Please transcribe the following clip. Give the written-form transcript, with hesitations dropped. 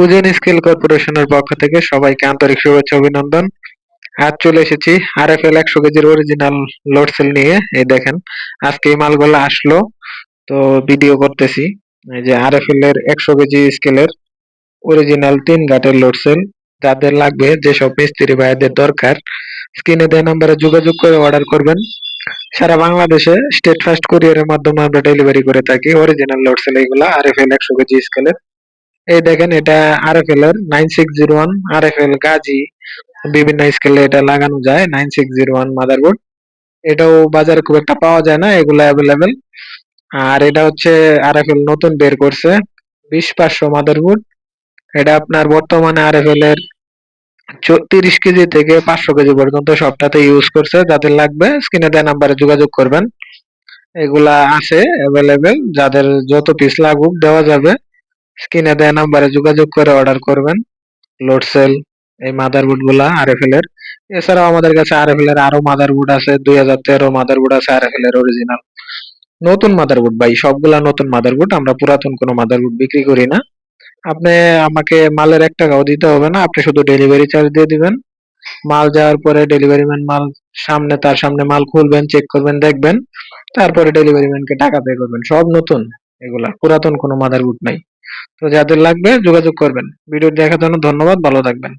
উজেন skill কর্পোরেশনের পক্ষ থেকে সবাইকে আন্তরিক শুভেচ্ছা অভিনন্দন। আজ চলে এসেছি আরএফএল 100 কেজির অরিজিনাল লোড সেল নিয়ে। এই দেখেন, আজকে এই মালগুলো আসলো, তো ভিডিও করতেছি। এই যে আরএফএল এর 100 কেজি স্কেলের অরিজিনাল 3 গাঁটের লোড সেল। যাদের লাগবে, যেসব মিস্ত্রি ভাইদের দরকার, স্ক্রিনে দেওয়া নাম্বারে যোগাযোগ করে অর্ডার করবেন। সারা বাংলাদেশে স্টেট ফাস্ট কুরিয়ারের মাধ্যমে আমরা ডেলিভারি করে থাকি অরিজিনাল লোড সেল এগুলা আরএফএল 100 কেজি স্কেলের। এই দেখেন, এটা আরএফএল এর 9601 আরএফএল গাজী, বিভিন্ন স্কেলে এটা লাগানো যায়। 9601 মাদারবোর্ড, এটাও বাজারে খুব একটা পাওয়া যায় না, এগুলো অ্যাভেলেবেল। আর এটা হচ্ছে আরএফএল নতুন বের করছে 20500 মাদারবোর্ড। এটা আপনার বর্তমানে আরএফএল এর 30 কেজি থেকে 500 কেজি পর্যন্ত সবটাতে ইউজ করছে। যাদের লাগবে স্ক্রিনে দেওয়া নাম্বারে যোগাযোগ করবেন। এগুলা আছে অ্যাভেলেবেল, যাদের যত পিস লাগুক দেওয়া যাবে। স্ক্রিনে দেওয়া নাম্বারে যোগাযোগ করে অর্ডার করবেন লোড সেল এই মাদারবোর্ড গুলা আরএফএল এর। এছাড়াও আমাদের কাছে আরএফএল এর আরো মাদারবোর্ড আছে, 2013 মাদারবোর্ড আছে আরএফএল এর অরিজিনাল। নতুন মাদারবোর্ড ভাই, সবগুলা নতুন মাদারবোর্ড, আমরা পুরাতন কোনো মাদারবোর্ড বিক্রি করি না। আপনি আমাকে মালের 1 টাকাও দিতে হবে না, আপনি শুধু ডেলিভারি চার্জ দিয়ে দিবেন। মাল যাওয়ার পরে ডেলিভারি ম্যান মাল তার সামনে মাল খুলবেন, চেক করবেন, দেখবেন, তারপরে ডেলিভারি ম্যানকে টাকা পে করবেন। সব নতুন, এগুলা পুরাতন কোনো মাদারবোর্ড নাই। তো যাদের লাগবে যোগাযোগ করবেন। ভিডিও দেখার জন্য ধন্যবাদ, ভালো থাকবেন।